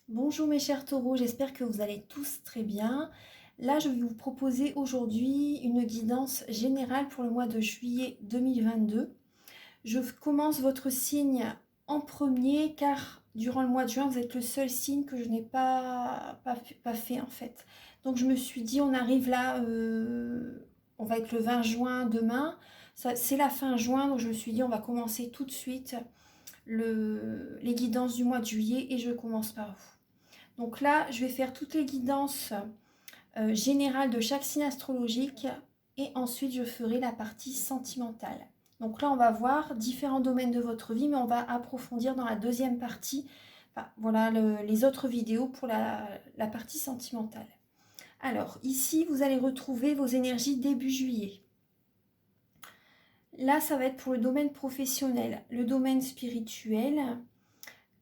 Bonjour mes chers taureaux, j'espère que vous allez tous très bien. Là, je vais vous proposer aujourd'hui une guidance générale pour le mois de juillet 2022. Je commence votre signe en premier car durant le mois de juin, vous êtes le seul signe que je n'ai pas fait en fait. Donc je me suis dit, on arrive là, on va être le 20 juin demain. C'est la fin juin, donc je me suis dit, on va commencer tout de suite les guidances du mois de juillet et je commence par vous. Donc là, je vais faire toutes les guidances générales de chaque signe astrologique et ensuite je ferai la partie sentimentale. Donc là, on va voir différents domaines de votre vie, mais on va approfondir dans la deuxième partie, enfin, voilà, les autres vidéos pour la partie sentimentale. Alors ici, vous allez retrouver vos énergies début juillet. Là, ça va être pour le domaine professionnel, le domaine spirituel,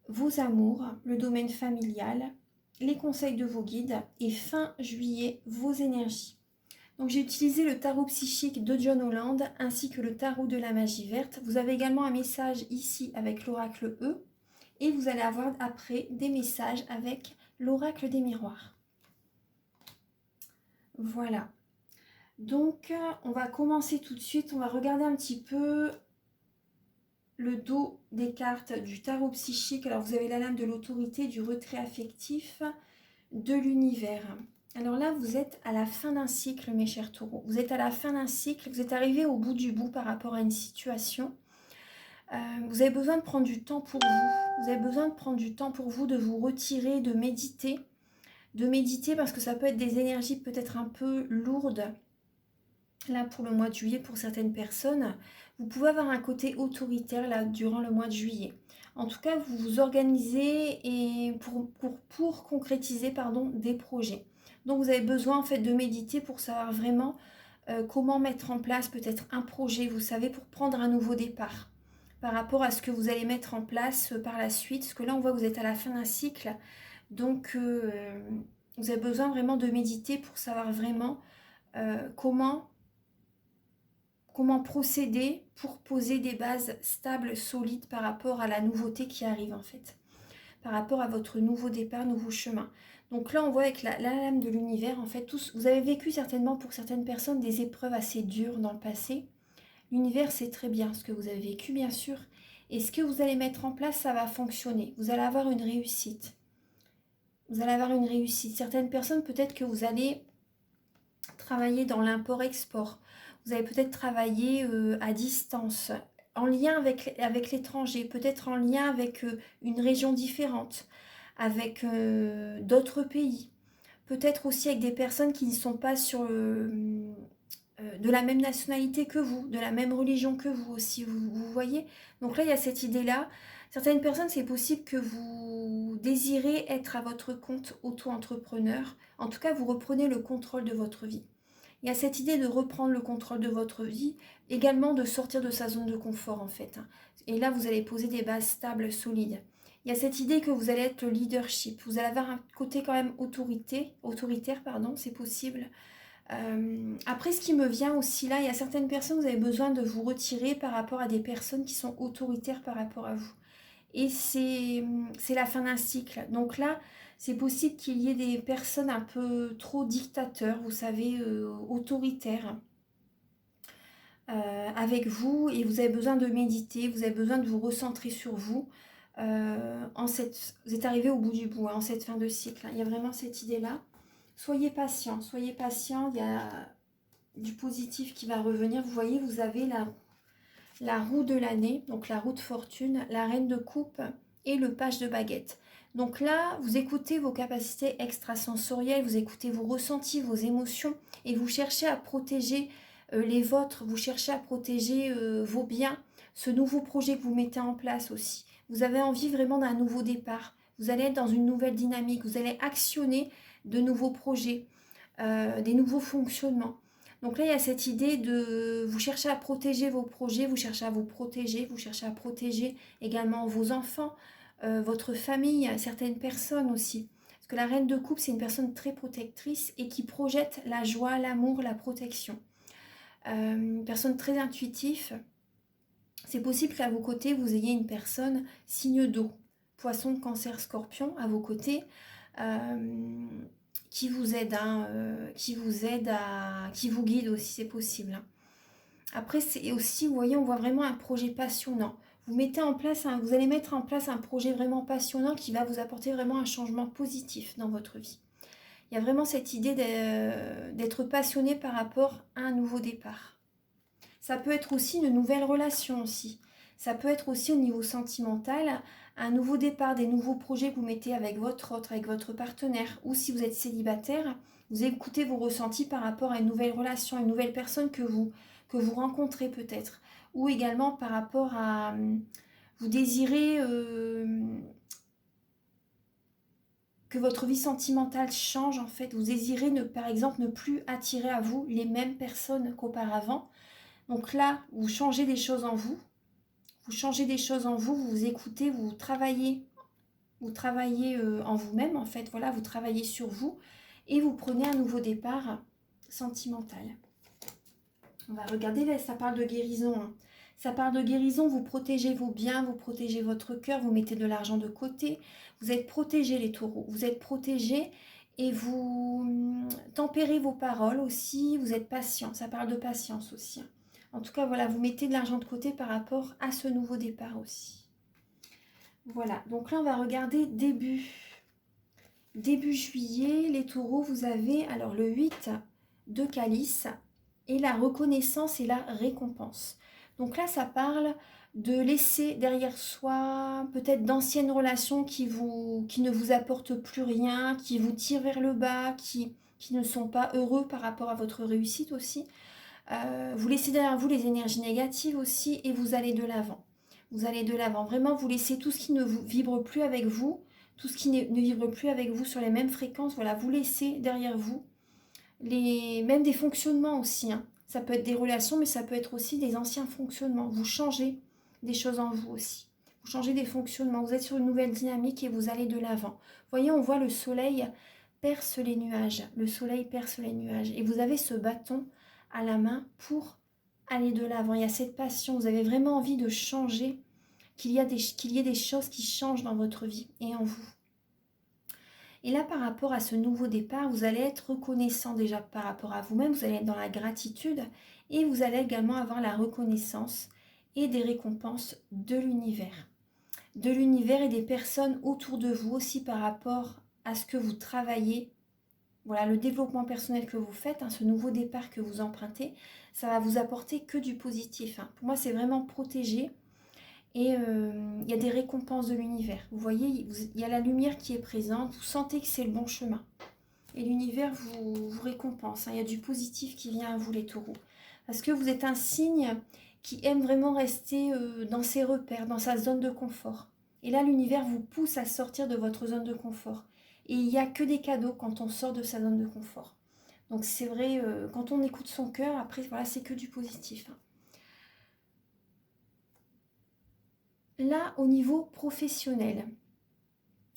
vos amours, le domaine familial, les conseils de vos guides et fin juillet, vos énergies. Donc j'ai utilisé le tarot psychique de John Holland ainsi que le tarot de la magie verte. Vous avez également un message ici avec l'oracle E et vous allez avoir après des messages avec l'oracle des miroirs. Voilà. Donc on va commencer tout de suite, on va regarder un petit peu le dos des cartes du tarot psychique. Alors vous avez la lame de l'autorité, du retrait affectif, de l'univers. Alors là, vous êtes à la fin d'un cycle, mes chers taureaux. Vous êtes à la fin d'un cycle, vous êtes arrivé au bout du bout par rapport à une situation. Vous avez besoin de prendre du temps pour vous. Vous avez besoin de prendre du temps pour vous, de vous retirer, de méditer. De méditer parce que ça peut être des énergies peut-être un peu lourdes. Là, pour le mois de juillet, pour certaines personnes, vous pouvez avoir un côté autoritaire là durant le mois de juillet. En tout cas, vous vous organisez et pour concrétiser des projets. Donc, vous avez besoin en fait de méditer pour savoir vraiment comment mettre en place peut-être un projet, vous savez, pour prendre un nouveau départ par rapport à ce que vous allez mettre en place par la suite. Parce que là, on voit que vous êtes à la fin d'un cycle. Donc, vous avez besoin vraiment de méditer pour savoir vraiment comment procéder pour poser des bases stables, solides par rapport à la nouveauté qui arrive en fait, par rapport à votre nouveau départ, nouveau chemin. Donc là, on voit avec la lame de l'univers, en fait, tous, vous avez vécu certainement pour certaines personnes des épreuves assez dures dans le passé. L'univers sait très bien ce que vous avez vécu, bien sûr, et ce que vous allez mettre en place, ça va fonctionner. Vous allez avoir une réussite. Vous allez avoir une réussite. Certaines personnes, peut-être que vous allez travailler dans l'import-export. Vous allez peut-être travailler à distance, en lien avec l'étranger, peut-être en lien avec une région différente, avec d'autres pays. Peut-être aussi avec des personnes qui ne sont pas de la même nationalité que vous, de la même religion que vous aussi, vous voyez. Donc là, il y a cette idée-là. Certaines personnes, c'est possible que vous désirez être à votre compte auto-entrepreneur. En tout cas, vous reprenez le contrôle de votre vie. Il y a cette idée de reprendre le contrôle de votre vie, également de sortir de sa zone de confort en fait. Et là, vous allez poser des bases stables, solides. Il y a cette idée que vous allez être le leadership. Vous allez avoir un côté quand même autoritaire, c'est possible. Après, ce qui me vient aussi là, il y a certaines personnes, vous avez besoin de vous retirer par rapport à des personnes qui sont autoritaires par rapport à vous. Et c'est la fin d'un cycle. Donc là, c'est possible qu'il y ait des personnes un peu trop dictateurs, vous savez, autoritaires avec vous. Et vous avez besoin de méditer, vous avez besoin de vous recentrer sur vous. Vous êtes arrivé au bout du bout, en cette fin de cycle. Il y a vraiment cette idée-là. Soyez patient, il y a du positif qui va revenir. Vous voyez, vous avez la roue de l'année, donc la roue de fortune, la reine de coupe et le page de baguette. Donc là, vous écoutez vos capacités extrasensorielles, vous écoutez vos ressentis, vos émotions et vous cherchez à protéger les vôtres, vous cherchez à protéger vos biens, ce nouveau projet que vous mettez en place aussi. Vous avez envie vraiment d'un nouveau départ, vous allez être dans une nouvelle dynamique, vous allez actionner de nouveaux projets, des nouveaux fonctionnements. Donc là, il y a cette idée de vous cherchez à protéger vos projets, vous cherchez à vous protéger, vous cherchez à protéger également vos enfants, votre famille, certaines personnes aussi. Parce que la reine de coupe, c'est une personne très protectrice et qui projette la joie, l'amour, la protection. Une personne très intuitive. C'est possible qu'à vos côtés, vous ayez une personne signe d'eau. Poisson, Cancer, Scorpion à vos côtés, qui vous aide, qui vous guide aussi, c'est possible. Hein. Après, c'est aussi, vous voyez, on voit vraiment un projet passionnant. Vous mettez en place, vous allez mettre en place un projet vraiment passionnant qui va vous apporter vraiment un changement positif dans votre vie. Il y a vraiment cette idée d'être passionné par rapport à un nouveau départ. Ça peut être aussi une nouvelle relation aussi. Ça peut être aussi au niveau sentimental, un nouveau départ, des nouveaux projets que vous mettez avec votre autre, avec votre partenaire. Ou si vous êtes célibataire, vous écoutez vos ressentis par rapport à une nouvelle relation, une nouvelle personne que vous rencontrez peut-être. Ou également par rapport à... Vous désirez que votre vie sentimentale change en fait. Vous désirez, par exemple, ne plus attirer à vous les mêmes personnes qu'auparavant. Donc là, vous changez des choses en vous. Vous changez des choses en vous, vous vous écoutez, vous travaillez en vous-même en fait. Voilà, vous travaillez sur vous et vous prenez un nouveau départ sentimental. On va regarder, là, ça parle de guérison. Hein. Ça parle de guérison, vous protégez vos biens, vous protégez votre cœur, vous mettez de l'argent de côté. Vous êtes protégés les taureaux, vous êtes protégés et vous tempérez vos paroles aussi, vous êtes patient. Ça parle de patience aussi. Hein. En tout cas, voilà, vous mettez de l'argent de côté par rapport à ce nouveau départ aussi. Voilà, donc là, on va regarder début juillet. Les taureaux, vous avez alors le 8 de calice et la reconnaissance et la récompense. Donc là, ça parle de laisser derrière soi peut-être d'anciennes relations qui ne vous apportent plus rien, qui vous tirent vers le bas, qui ne sont pas heureux par rapport à votre réussite aussi. Vous laissez derrière vous les énergies négatives aussi et vous allez de l'avant. Vous allez de l'avant. Vraiment, vous laissez tout ce qui ne vous vibre plus avec vous, tout ce qui ne vibre plus avec vous sur les mêmes fréquences. Voilà, vous laissez derrière vous même des fonctionnements aussi. Hein. Ça peut être des relations, mais ça peut être aussi des anciens fonctionnements. Vous changez des choses en vous aussi. Vous changez des fonctionnements. Vous êtes sur une nouvelle dynamique et vous allez de l'avant. Vous voyez, on voit le soleil perce les nuages. Le soleil perce les nuages. Et vous avez ce bâton à la main pour aller de l'avant. Il y a cette passion, vous avez vraiment envie de changer, qu'il y ait des choses qui changent dans votre vie et en vous. Et là, par rapport à ce nouveau départ, vous allez être reconnaissant déjà par rapport à vous-même, vous allez être dans la gratitude et vous allez également avoir la reconnaissance et des récompenses de l'univers. De l'univers et des personnes autour de vous aussi par rapport à ce que vous travaillez. Voilà, le développement personnel que vous faites, hein, ce nouveau départ que vous empruntez, ça va vous apporter que du positif. Hein. Pour moi, c'est vraiment protégé et il y a des récompenses de l'univers. Vous voyez, il y a la lumière qui est présente, vous sentez que c'est le bon chemin. Et l'univers vous récompense. Hein. Il y a du positif qui vient à vous les taureaux. Parce que vous êtes un signe qui aime vraiment rester dans ses repères, dans sa zone de confort. Et là, l'univers vous pousse à sortir de votre zone de confort. Et il n'y a que des cadeaux quand on sort de sa zone de confort. Donc c'est vrai, quand on écoute son cœur, après, voilà, c'est que du positif. Hein. Là, au niveau professionnel,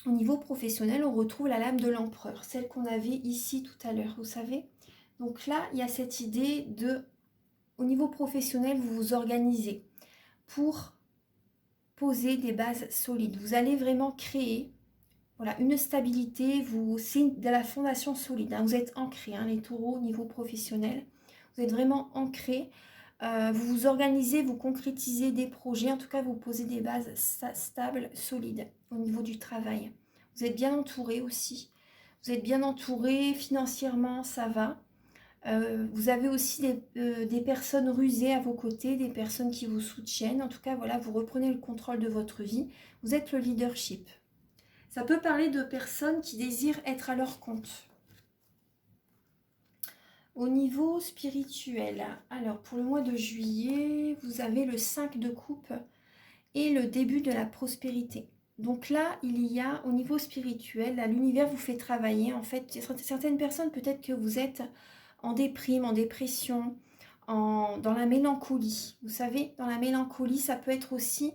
on retrouve la lame de l'empereur, celle qu'on avait ici tout à l'heure, vous savez. Donc là, il y a cette idée de, au niveau professionnel, vous vous organisez pour poser des bases solides. Vous allez vraiment créer une stabilité, c'est de la fondation solide. Hein. Vous êtes ancrés, hein, les taureaux, au niveau professionnel. Vous êtes vraiment ancrés. Vous vous organisez, vous concrétisez des projets. En tout cas, vous posez des bases stables, solides au niveau du travail. Vous êtes bien entourés aussi. Vous êtes bien entourés financièrement, ça va. Vous avez aussi des personnes rusées à vos côtés, des personnes qui vous soutiennent. En tout cas, voilà, vous reprenez le contrôle de votre vie. Vous êtes le leadership. Ça peut parler de personnes qui désirent être à leur compte. Au niveau spirituel, alors pour le mois de juillet, vous avez le 5 de coupe et le début de la prospérité. Donc là, il y a au niveau spirituel, là, l'univers vous fait travailler. En fait, certaines personnes, peut-être que vous êtes en déprime, en dépression, dans la mélancolie. Vous savez, dans la mélancolie, ça peut être aussi...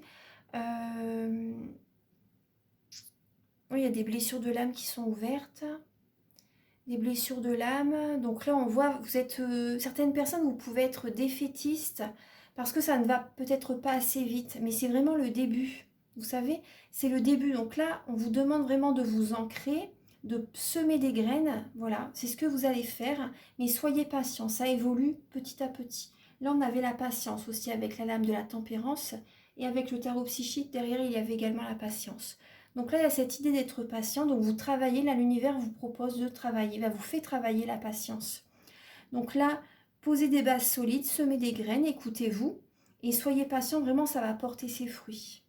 Oui, il y a des blessures de l'âme qui sont ouvertes. Des blessures de l'âme. Donc là, on voit, vous êtes... certaines personnes, vous pouvez être défaitistes parce que ça ne va peut-être pas assez vite. Mais c'est vraiment le début. Vous savez, c'est le début. Donc là, on vous demande vraiment de vous ancrer, de semer des graines. Voilà, c'est ce que vous allez faire. Mais soyez patient, ça évolue petit à petit. Là, on avait la patience aussi avec la lame de la tempérance. Et avec le tarot psychique, derrière, il y avait également la patience. Donc là, il y a cette idée d'être patient. Donc vous travaillez, là, l'univers vous propose de travailler, va vous fait travailler la patience. Donc là, posez des bases solides, semez des graines, écoutez-vous. Et soyez patient, vraiment, ça va porter ses fruits.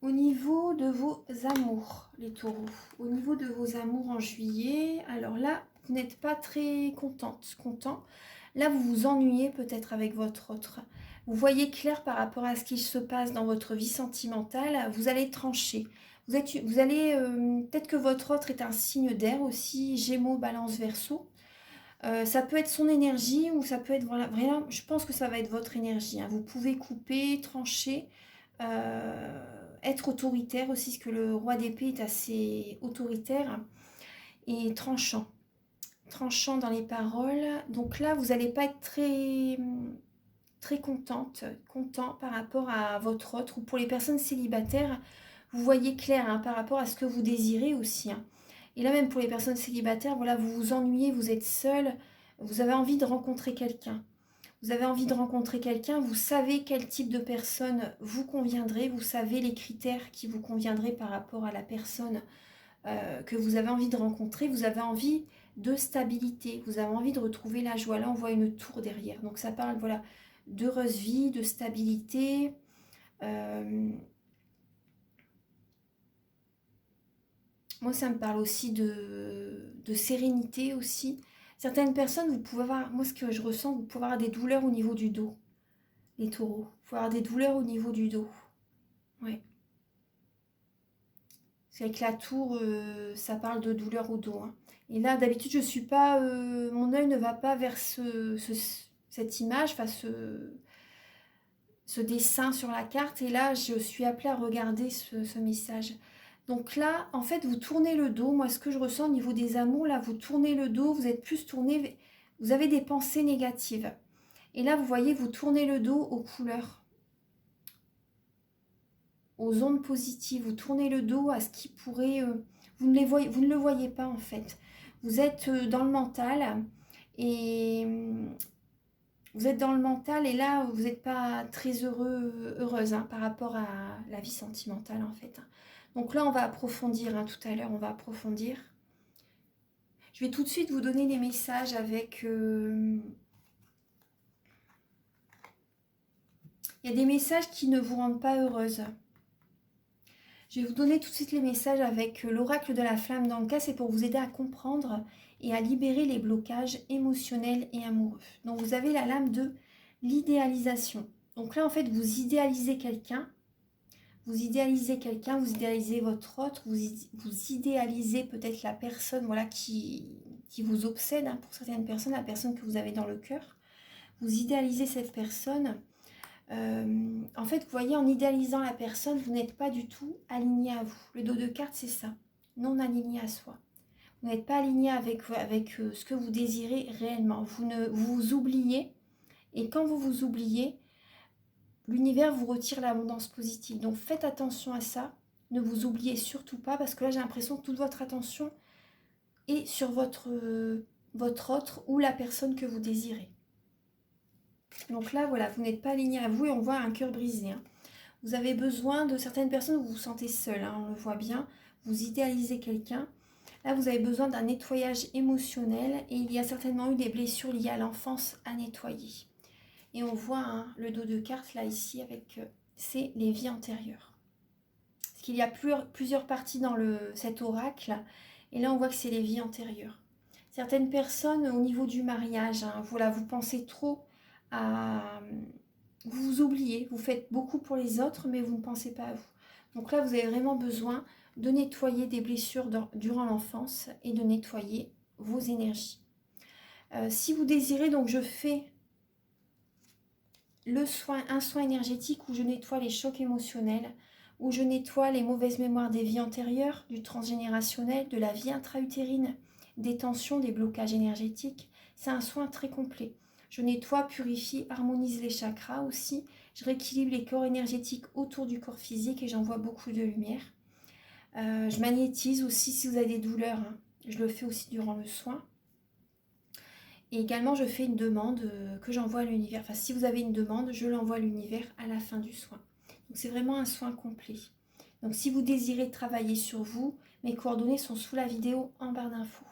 Au niveau de vos amours, les taureaux, au niveau de vos amours en juillet, alors là, vous n'êtes pas très content. Là, vous vous ennuyez peut-être avec votre autre. Vous voyez clair par rapport à ce qui se passe dans votre vie sentimentale, vous allez trancher. Vous allez, peut-être que votre autre est un signe d'air aussi, Gémeaux, Balance, Verseau. Ça peut être son énergie ou ça peut être vraiment, je pense que ça va être votre énergie. Hein. Vous pouvez couper, trancher, être autoritaire aussi, parce que le roi d'épée est assez autoritaire et tranchant. Tranchant dans les paroles. Donc là, vous n'allez pas être très content par rapport à votre autre. Ou pour les personnes célibataires, vous voyez clair hein, par rapport à ce que vous désirez aussi. Hein. Et là même pour les personnes célibataires, voilà, vous vous ennuyez, vous êtes seul, vous avez envie de rencontrer quelqu'un. Vous avez envie de rencontrer quelqu'un, vous savez quel type de personne vous conviendrait, vous savez les critères qui vous conviendraient par rapport à la personne que vous avez envie de rencontrer, vous avez envie de stabilité, vous avez envie de retrouver la joie. Là, on voit une tour derrière. Donc ça parle voilà, d'heureuse vie, de stabilité. Moi, ça me parle aussi de sérénité aussi. Certaines personnes, vous pouvez avoir, moi ce que je ressens, vous pouvez avoir des douleurs au niveau du dos, les taureaux. Vous pouvez avoir des douleurs au niveau du dos. Ouais. C'est avec la tour, ça parle de douleur au dos. Hein. Et là, d'habitude, je suis pas, mon œil ne va pas vers cette image, enfin ce dessin sur la carte. Et là, je suis appelée à regarder ce message. Donc là, en fait, vous tournez le dos. Moi, ce que je ressens au niveau des amours, là, vous tournez le dos, vous êtes plus tourné, vous avez des pensées négatives. Et là, vous voyez, vous tournez le dos aux couleurs, aux ondes positives. Vous tournez le dos à ce qui pourrait... vous ne le voyez pas, en fait. Vous êtes dans le mental et... vous êtes dans le mental et là, vous n'êtes pas très heureuse hein, par rapport à la vie sentimentale, en fait. Donc là, on va approfondir, hein, tout à l'heure, on va approfondir. Je vais tout de suite vous donner des messages avec... il y a des messages qui ne vous rendent pas heureuse. Je vais vous donner tout de suite les messages avec l'oracle de la flamme. Dans le cas, c'est pour vous aider à comprendre et à libérer les blocages émotionnels et amoureux. Donc, vous avez la lame de l'idéalisation. Donc là, en fait, vous idéalisez quelqu'un. Vous idéalisez votre autre, vous idéalisez peut-être la personne voilà, qui vous obsède, hein, pour certaines personnes, la personne que vous avez dans le cœur. Vous idéalisez cette personne. En fait, vous voyez, en idéalisant la personne, vous n'êtes pas du tout aligné à vous. Le dos de carte, c'est ça, non aligné à soi. Vous n'êtes pas aligné avec ce que vous désirez réellement. Vous vous oubliez, et quand vous vous oubliez, l'univers vous retire l'abondance positive. Donc faites attention à ça. Ne vous oubliez surtout pas parce que là j'ai l'impression que toute votre attention est sur votre autre ou la personne que vous désirez. Donc là voilà, vous n'êtes pas aligné à vous et on voit un cœur brisé. Hein. Vous avez besoin de certaines personnes où vous vous sentez seul, hein, on le voit bien. Vous idéalisez quelqu'un. Là vous avez besoin d'un nettoyage émotionnel et il y a certainement eu des blessures liées à l'enfance à nettoyer. Et on voit hein, le dos de carte là ici avec c'est les vies antérieures. Parce qu'il y a plusieurs parties dans cet oracle. Et là on voit que c'est les vies antérieures. Certaines personnes au niveau du mariage, hein, voilà, vous pensez trop à... Vous vous oubliez, vous faites beaucoup pour les autres mais vous ne pensez pas à vous. Donc là vous avez vraiment besoin de nettoyer des blessures durant l'enfance et de nettoyer vos énergies. Si vous désirez, donc je fais un soin énergétique où je nettoie les chocs émotionnels, où je nettoie les mauvaises mémoires des vies antérieures, du transgénérationnel, de la vie intra-utérine, des tensions, des blocages énergétiques. C'est un soin très complet. Je nettoie, purifie, harmonise les chakras aussi, Je rééquilibre les corps énergétiques autour du corps physique et j'envoie beaucoup de lumière. Je magnétise aussi si vous avez des douleurs, hein. Je le fais aussi durant le soin. Et également, je fais une demande que j'envoie à l'univers. Enfin, si vous avez une demande, je l'envoie à l'univers à la fin du soin. Donc, c'est vraiment un soin complet. Donc, si vous désirez travailler sur vous, mes coordonnées sont sous la vidéo en barre d'infos.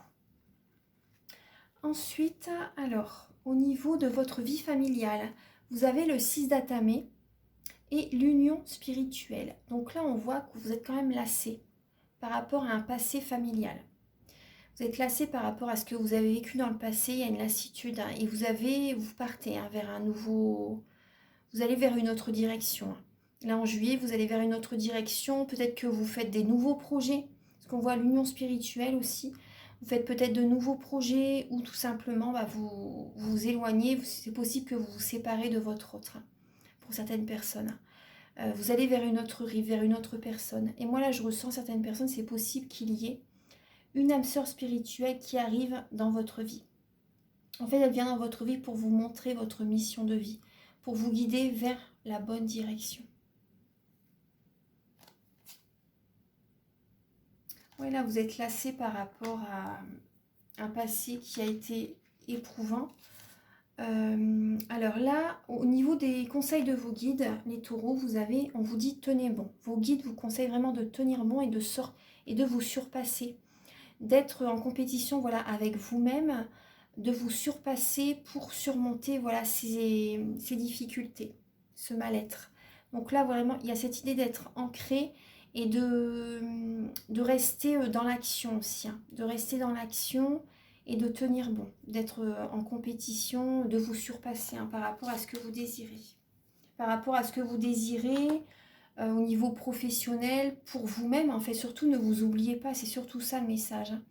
Ensuite, alors, au niveau de votre vie familiale, vous avez le 6 d'Atamé et l'union spirituelle. Donc là, on voit que vous êtes quand même lassé par rapport à un passé familial. Vous êtes lassé par rapport à ce que vous avez vécu dans le passé, il y a une lassitude, hein, et vous partez vers un nouveau... Vous allez vers une autre direction. Là, en juillet, vous allez vers une autre direction. Peut-être que vous faites des nouveaux projets, parce qu'on voit l'union spirituelle aussi. Vous faites peut-être de nouveaux projets ou tout simplement vous vous éloignez. C'est possible que vous vous séparez de votre autre, hein, pour certaines personnes. Vous allez vers une autre rive, vers une autre personne. Et moi, là, je ressens certaines personnes, c'est possible qu'il y ait une âme sœur spirituelle qui arrive dans votre vie. En fait, elle vient dans votre vie pour vous montrer votre mission de vie, pour vous guider vers la bonne direction. Oui, là, vous êtes lassé par rapport à un passé qui a été éprouvant. Alors là, au niveau des conseils de vos guides, les taureaux, on vous dit tenez bon. Vos guides vous conseillent vraiment de tenir bon et de vous surpasser, d'être en compétition, voilà, avec vous-même, de vous surpasser pour surmonter, voilà, ces difficultés, ce mal-être. Donc là, vraiment, il y a cette idée d'être ancré et de rester dans l'action aussi, hein, de rester dans l'action et de tenir bon, d'être en compétition, de vous surpasser, hein, par rapport à ce que vous désirez. Par rapport à ce que vous désirez au niveau professionnel, pour vous-même, en fait, surtout ne vous oubliez pas, c'est surtout ça le message, hein.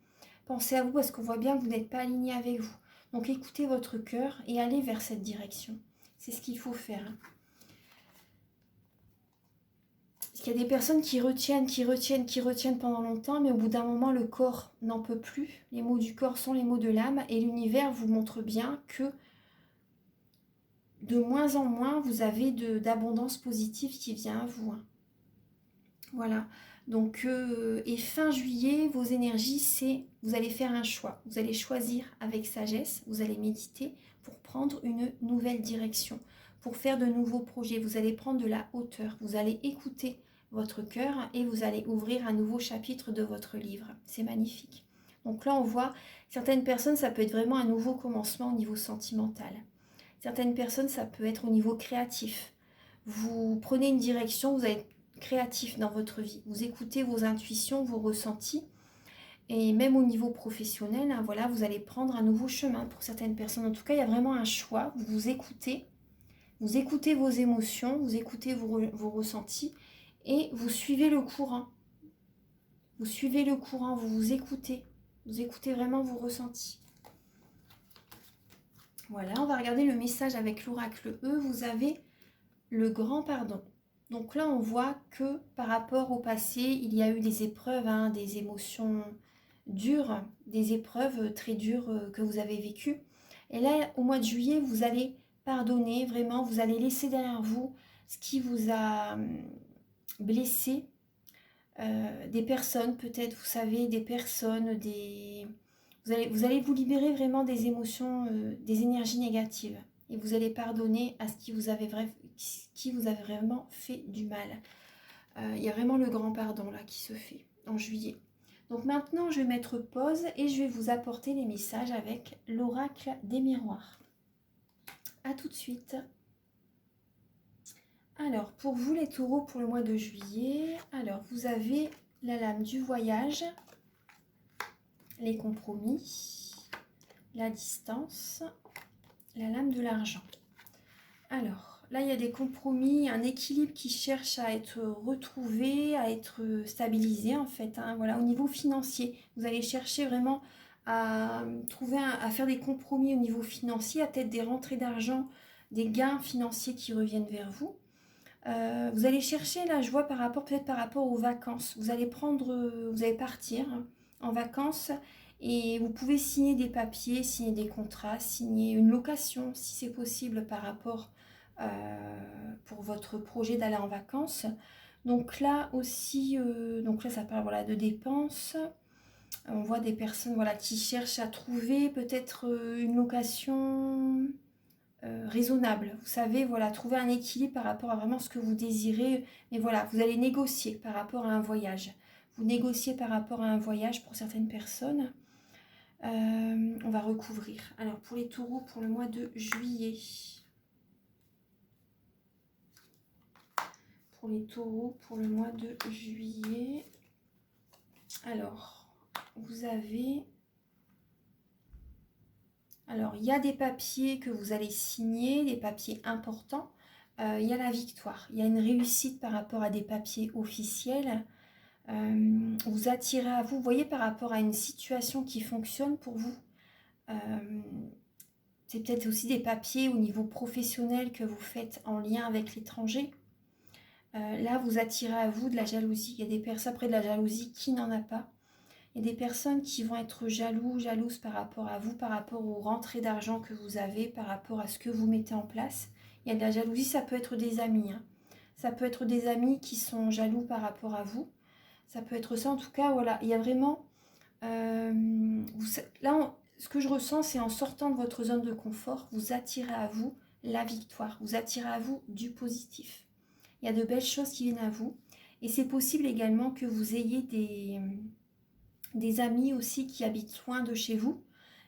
Pensez à vous parce qu'on voit bien que vous n'êtes pas aligné avec vous. Donc écoutez votre cœur et allez vers cette direction. C'est ce qu'il faut faire, hein. Parce qu'il y a des personnes qui retiennent pendant longtemps, mais au bout d'un moment, le corps n'en peut plus. Les mots du corps sont les mots de l'âme et l'univers vous montre bien que de moins en moins, vous avez d'abondance positive qui vient à vous, hein. Voilà. Donc, et fin juillet, vos énergies, c'est, vous allez faire un choix. Vous allez choisir avec sagesse, vous allez méditer pour prendre une nouvelle direction, pour faire de nouveaux projets. Vous allez prendre de la hauteur, vous allez écouter votre cœur et vous allez ouvrir un nouveau chapitre de votre livre. C'est magnifique. Donc là, on voit, certaines personnes, ça peut être vraiment un nouveau commencement au niveau sentimental. Certaines personnes, ça peut être au niveau créatif. Vous prenez une direction, vous allez créatif dans votre vie. Vous écoutez vos intuitions, vos ressentis. Et même au niveau professionnel, hein, voilà, vous allez prendre un nouveau chemin pour certaines personnes. En tout cas, il y a vraiment un choix. Vous écoutez vos émotions, vous écoutez vos ressentis et vous suivez le courant. Vous suivez le courant, vous vous écoutez. Vous écoutez vraiment vos ressentis. Voilà, on va regarder le message avec l'oracle E. Vous avez le grand pardon. Donc là, on voit que par rapport au passé, il y a eu des épreuves, hein, des émotions dures, des épreuves très dures que vous avez vécues. Et là, au mois de juillet, vous allez pardonner, vraiment, vous allez laisser derrière vous ce qui vous a blessé. Des personnes, peut-être, vous savez, des personnes, vous allez vous libérer vraiment des émotions, des énergies négatives. Et vous allez pardonner à ce qui vous avait vraiment fait du mal. Il y a vraiment le grand pardon là qui se fait en juillet. Donc maintenant, je vais mettre pause et je vais vous apporter les messages avec l'oracle des miroirs. A tout de suite. Alors, pour vous les taureaux, pour le mois de juillet, alors vous avez la lame du voyage, les compromis, la distance, la lame de l'argent. Alors, là, il y a des compromis, un équilibre qui cherche à être retrouvé, à être stabilisé, en fait, hein. Voilà, au niveau financier, vous allez chercher vraiment à faire des compromis au niveau financier, à peut-être des rentrées d'argent, des gains financiers qui reviennent vers vous. Vous allez chercher, là, je vois peut-être par rapport aux vacances. Vous allez partir en vacances et vous pouvez signer des papiers, signer des contrats, signer une location, si c'est possible, par rapport pour votre projet d'aller en vacances. Donc là aussi, donc là ça parle voilà, de dépenses. On voit des personnes voilà, qui cherchent à trouver peut-être une location raisonnable. Vous savez, voilà, trouver un équilibre par rapport à vraiment ce que vous désirez. Mais voilà, vous allez négocier par rapport à un voyage. Vous négociez par rapport à un voyage pour certaines personnes. On va recouvrir. Alors pour les taureaux, pour le mois de juillet. Pour les taureaux, pour le mois de juillet. Alors, vous avez... Alors, il y a des papiers que vous allez signer, des papiers importants. Il y a la victoire, il y a une réussite par rapport à des papiers officiels. Vous attirez à vous, vous voyez, par rapport à une situation qui fonctionne pour vous. C'est peut-être aussi des papiers au niveau professionnel que vous faites en lien avec l'étranger. Là, vous attirez à vous de la jalousie. Il y a des personnes, après de la jalousie, qui n'en a pas. Il y a des personnes qui vont être jalouses par rapport à vous, par rapport aux rentrées d'argent que vous avez, par rapport à ce que vous mettez en place. Il y a de la jalousie, ça peut être des amis. Hein. Ça peut être des amis qui sont jaloux par rapport à vous. Ça peut être ça, en tout cas, voilà. Il y a vraiment... ce que je ressens, c'est en sortant de votre zone de confort, vous attirez à vous la victoire. Vous attirez à vous du positif. Il y a de belles choses qui viennent à vous. Et c'est possible également que vous ayez des amis aussi qui habitent loin de chez vous,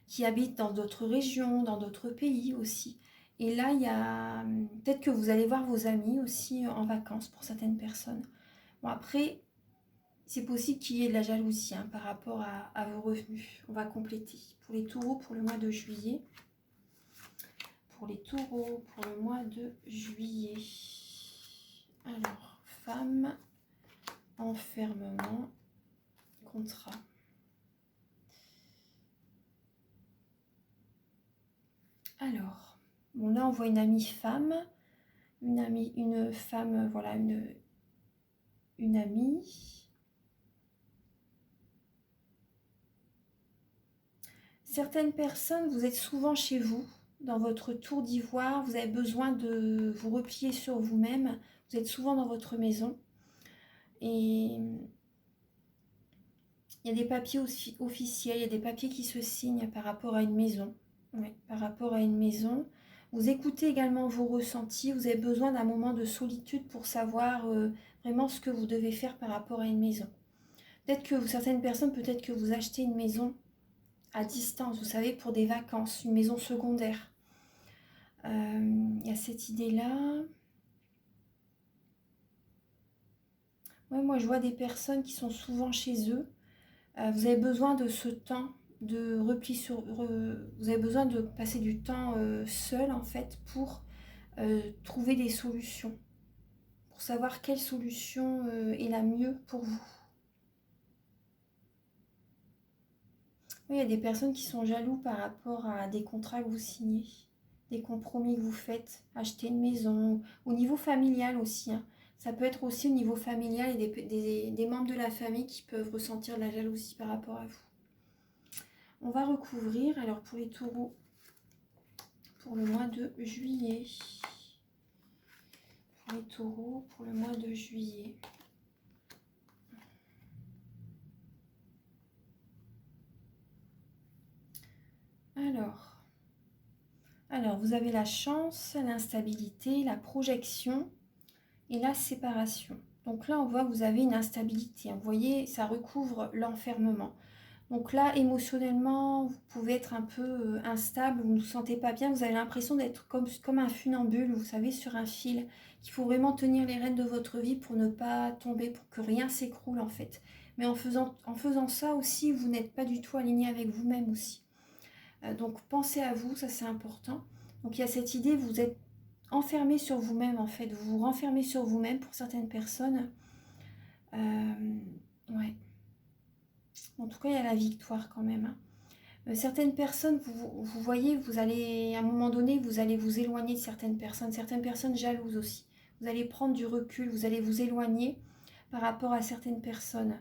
qui habitent dans d'autres régions, dans d'autres pays aussi. Et là, il y a peut-être que vous allez voir vos amis aussi en vacances pour certaines personnes. Bon, après, c'est possible qu'il y ait de la jalousie hein, par rapport à vos revenus. On va compléter. Pour les taureaux, pour le mois de juillet. Pour les taureaux, pour le mois de juillet. Alors, femme, enfermement, contrat. Alors, bon là on voit une amie femme, une femme, voilà, une amie. Certaines personnes, vous êtes souvent chez vous, dans votre tour d'ivoire, vous avez besoin de vous replier sur vous-même, vous êtes souvent dans votre maison. Et il y a des papiers officiels, il y a des papiers qui se signent par rapport à une maison. Oui, par rapport à une maison. Vous écoutez également vos ressentis, vous avez besoin d'un moment de solitude pour savoir vraiment ce que vous devez faire par rapport à une maison. Peut-être que certaines personnes, peut-être que vous achetez une maison à distance, vous savez, pour des vacances, une maison secondaire. Il y a cette idée-là. Ouais, moi, je vois des personnes qui sont souvent chez eux. Vous avez besoin de ce temps de repli sur... vous avez besoin de passer du temps seul, en fait, pour trouver des solutions. Pour savoir quelle solution est la mieux pour vous. Oui, il y a des personnes qui sont jaloux par rapport à des contrats que vous signez, des compromis que vous faites, acheter une maison, au niveau familial aussi. Hein. Ça peut être aussi au niveau familial et des membres de la famille qui peuvent ressentir de la jalousie par rapport à vous. On va recouvrir, alors pour les taureaux, pour le mois de juillet. Pour les taureaux, pour le mois de juillet. Alors, vous avez la chance, l'instabilité, la projection et la séparation. Donc là, on voit que vous avez une instabilité. Vous voyez, ça recouvre l'enfermement. Donc là, émotionnellement, vous pouvez être un peu instable, vous ne vous sentez pas bien. Vous avez l'impression d'être comme un funambule, vous savez, sur un fil. Il faut vraiment tenir les rênes de votre vie pour ne pas tomber, pour que rien s'écroule en fait. Mais en faisant ça aussi, vous n'êtes pas du tout aligné avec vous-même aussi. Donc pensez à vous, ça c'est important. Donc il y a cette idée, vous êtes enfermé sur vous-même en fait, vous vous renfermez sur vous-même pour certaines personnes. Ouais. En tout cas, il y a la victoire quand même. Hein. Certaines personnes, vous voyez, vous allez, à un moment donné, vous allez vous éloigner de certaines personnes jalouses aussi. Vous allez prendre du recul, vous allez vous éloigner par rapport à certaines personnes.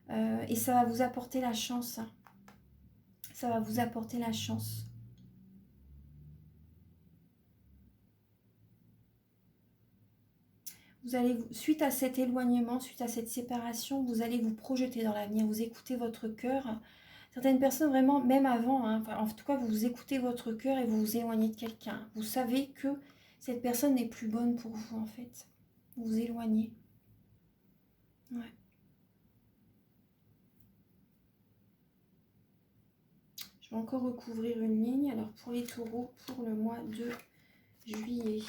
Et ça va vous apporter la chance. Hein. Ça va vous apporter la chance. Vous allez, suite à cet éloignement, suite à cette séparation, vous allez vous projeter dans l'avenir, vous écoutez votre cœur. Certaines personnes, vraiment, même avant, hein, en tout cas, vous écoutez votre cœur et vous vous éloignez de quelqu'un. Vous savez que cette personne n'est plus bonne pour vous, en fait. Vous vous éloignez. Ouais. Je vais encore recouvrir une ligne. Alors, pour les taureaux, pour le mois de juillet.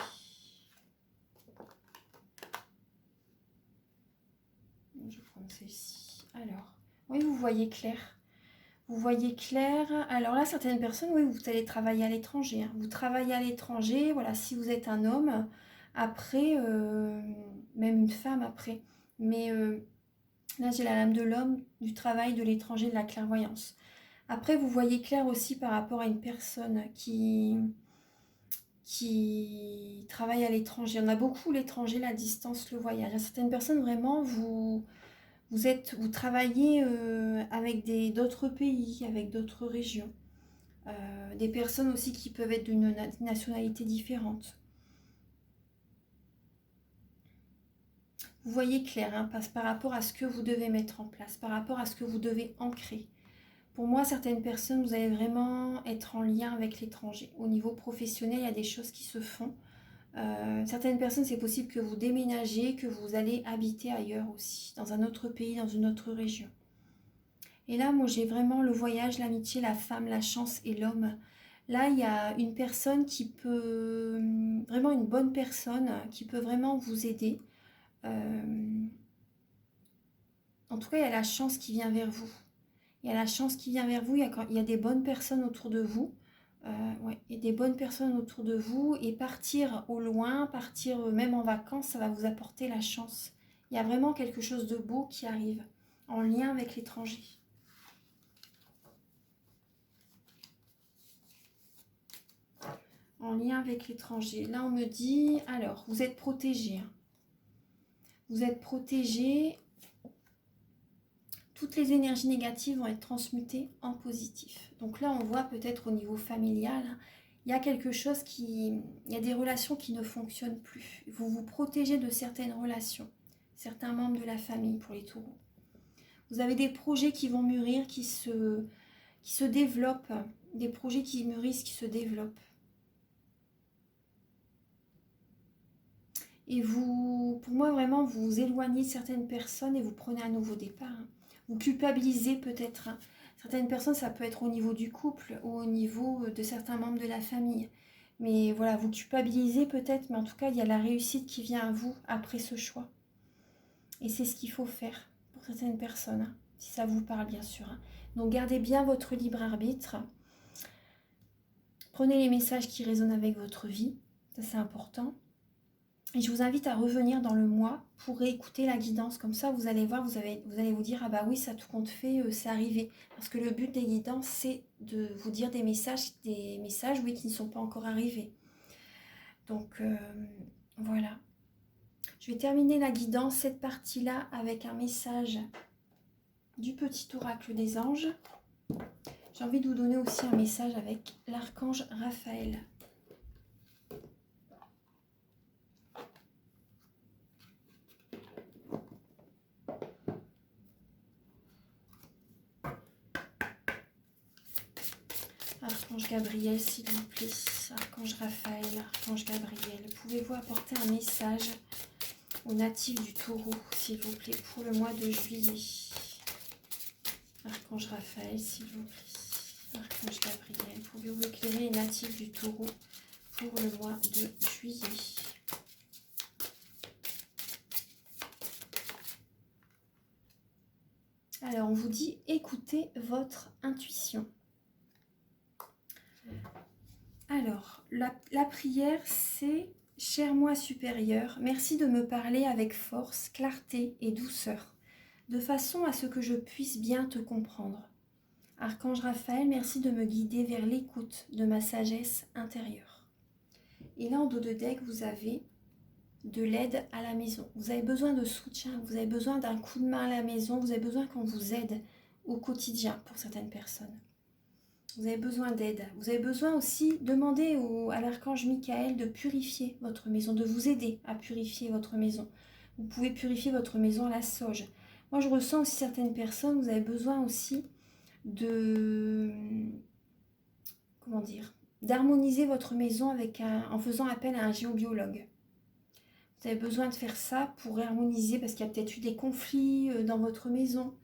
Je vais prendre celle-ci. Alors, oui, vous voyez clair. Vous voyez clair. Alors là, certaines personnes, oui, vous allez travailler à l'étranger. Hein. Vous travaillez à l'étranger, voilà, si vous êtes un homme, après, même une femme après. Mais là, j'ai la lame de l'homme, du travail, de l'étranger, de la clairvoyance. Après, vous voyez clair aussi par rapport à une personne qui travaille à l'étranger. Il y en a beaucoup, l'étranger, la distance, le voyage. Il y a certaines personnes, vraiment, vous travaillez avec d'autres pays, avec d'autres régions. Des personnes aussi qui peuvent être d'une nationalité différente. Vous voyez clair, hein, par rapport à ce que vous devez mettre en place, par rapport à ce que vous devez ancrer. Pour moi, certaines personnes, vous allez vraiment être en lien avec l'étranger. Au niveau professionnel, il y a des choses qui se font. Certaines personnes, c'est possible que vous déménagez, que vous allez habiter ailleurs aussi, dans un autre pays, dans une autre région. Et là, moi, j'ai vraiment le voyage, l'amitié, la femme, la chance et l'homme. Là, il y a une personne qui peut, vraiment une bonne personne, qui peut vraiment vous aider. En tout cas, il y a la chance qui vient vers vous. Il y a la chance qui vient vers vous, il y a des bonnes personnes autour de vous. Ouais, il y a des bonnes personnes autour de vous. Et partir au loin, partir même en vacances, ça va vous apporter la chance. Il y a vraiment quelque chose de beau qui arrive, en lien avec l'étranger. En lien avec l'étranger. Là, on me dit, alors, vous êtes protégé. Hein. Vous êtes protégé. Toutes les énergies négatives vont être transmutées en positif. Donc là, on voit peut-être au niveau familial, hein, il y a quelque chose il y a des relations qui ne fonctionnent plus. Vous vous protégez de certaines relations, certains membres de la famille pour les taureaux. Vous avez des projets qui vont mûrir, qui se développent, des projets qui mûrissent, qui se développent. Et vous, pour moi, vraiment, vous vous éloignez de certaines personnes et vous prenez un nouveau départ. Hein. Vous culpabilisez peut-être. Hein. Certaines personnes, ça peut être au niveau du couple ou au niveau de certains membres de la famille. Mais voilà, vous culpabilisez peut-être, mais en tout cas, il y a la réussite qui vient à vous après ce choix. Et c'est ce qu'il faut faire pour certaines personnes, hein, si ça vous parle bien sûr. Hein. Donc gardez bien votre libre arbitre. Prenez les messages qui résonnent avec votre vie, ça c'est important. Et je vous invite à revenir dans le mois pour réécouter la guidance. Comme ça, vous allez voir, vous allez vous dire, ah bah oui, ça tout compte fait, c'est arrivé. Parce que le but des guidances, c'est de vous dire des messages oui, qui ne sont pas encore arrivés. Donc, voilà. Je vais terminer la guidance, cette partie-là, avec un message du petit oracle des anges. J'ai envie de vous donner aussi un message avec l'archange Raphaël. Archange Gabriel, s'il vous plaît. Archange Raphaël, Archange Gabriel. Pouvez-vous apporter un message aux natifs du taureau, s'il vous plaît, pour le mois de juillet? Archange Raphaël, s'il vous plaît. Archange Gabriel. Pouvez-vous éclairer les natifs du taureau pour le mois de juillet? Alors, on vous dit, écoutez votre intuition. Alors, la prière, c'est « Cher moi supérieur, merci de me parler avec force, clarté et douceur, de façon à ce que je puisse bien te comprendre. Archange Raphaël, merci de me guider vers l'écoute de ma sagesse intérieure. » Et là, en dos de deck, vous avez de l'aide à la maison. Vous avez besoin de soutien, vous avez besoin d'un coup de main à la maison, vous avez besoin qu'on vous aide au quotidien pour certaines personnes. Vous avez besoin d'aide. Vous avez besoin aussi, demander à l'archange Michael de purifier votre maison, de vous aider à purifier votre maison. Vous pouvez purifier votre maison à la sauge. Moi, je ressens aussi certaines personnes, vous avez besoin aussi de... Comment dire, d'harmoniser votre maison en faisant appel à un géobiologue. Vous avez besoin de faire ça pour harmoniser, parce qu'il y a peut-être eu des conflits dans votre maison,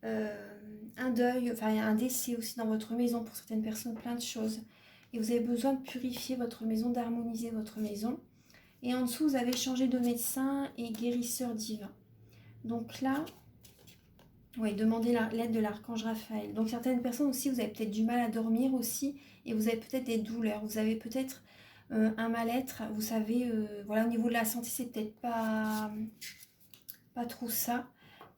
un deuil, enfin un décès aussi dans votre maison pour certaines personnes, plein de choses. Et vous avez besoin de purifier votre maison, d'harmoniser votre maison. Et en dessous, vous avez changé de médecin et guérisseur divin. Donc là, oui, demandez l'aide de l'archange Raphaël. Donc certaines personnes aussi, vous avez peut-être du mal à dormir aussi, et vous avez peut-être des douleurs. Vous avez peut-être un mal-être. Vous savez, voilà, au niveau de la santé, c'est peut-être pas trop ça.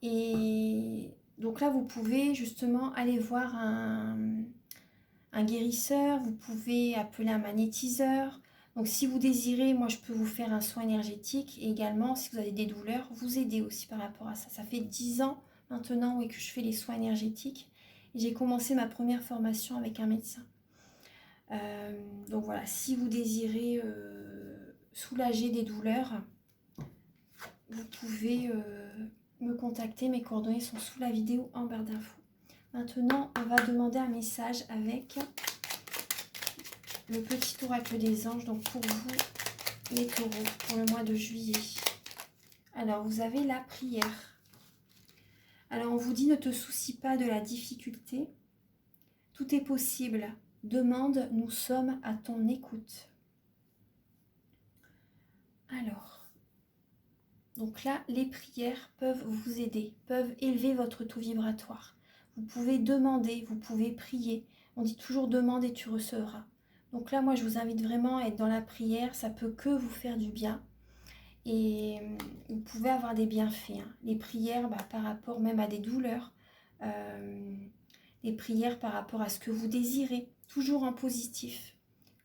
Et donc là, vous pouvez justement aller voir un guérisseur. Vous pouvez appeler un magnétiseur. Donc si vous désirez, moi je peux vous faire un soin énergétique. Et également, si vous avez des douleurs, vous aider aussi par rapport à ça. Ça fait 10 ans maintenant, oui, que je fais les soins énergétiques. J'ai commencé ma première formation avec un médecin. Donc voilà, si vous désirez soulager des douleurs, vous pouvez me contacter. Mes coordonnées sont sous la vidéo en barre d'infos. Maintenant, on va demander un message avec le petit oracle des anges. Donc pour vous, les taureaux, pour le mois de juillet. Alors, vous avez la prière. Alors, on vous dit, ne te soucie pas de la difficulté. Tout est possible. Demande, nous sommes à ton écoute. Alors, donc là, les prières peuvent vous aider, peuvent élever votre taux vibratoire. Vous pouvez demander, vous pouvez prier. On dit toujours demande et tu recevras. Donc là, moi, je vous invite vraiment à être dans la prière. Ça peut que vous faire du bien. Et vous pouvez avoir des bienfaits. Hein. Les prières par rapport même à des douleurs. Les prières par rapport à ce que vous désirez. Toujours en positif.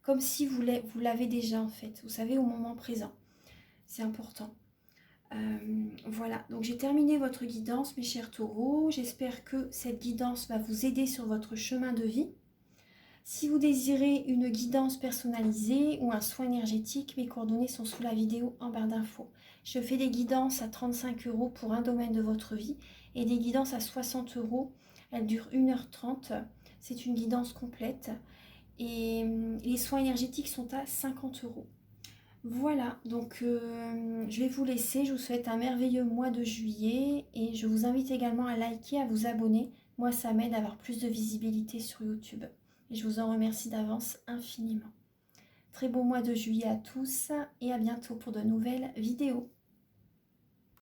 Comme si vous l'avez déjà en fait. Vous savez, au moment présent. C'est important. Voilà, donc j'ai terminé votre guidance, mes chers taureaux. J'espère que cette guidance va vous aider sur votre chemin de vie. Si vous désirez une guidance personnalisée ou un soin énergétique, mes coordonnées sont sous la vidéo en barre d'infos. Je fais des guidances à 35 € pour un domaine de votre vie et des guidances à 60 €. Elles durent 1h30. C'est une guidance complète. Et les soins énergétiques sont à 50 €. Voilà, donc je vais vous laisser. Je vous souhaite un merveilleux mois de juillet et je vous invite également à liker, à vous abonner. Moi, ça m'aide à avoir plus de visibilité sur YouTube. Et je vous en remercie d'avance infiniment. Très beau mois de juillet à tous et à bientôt pour de nouvelles vidéos.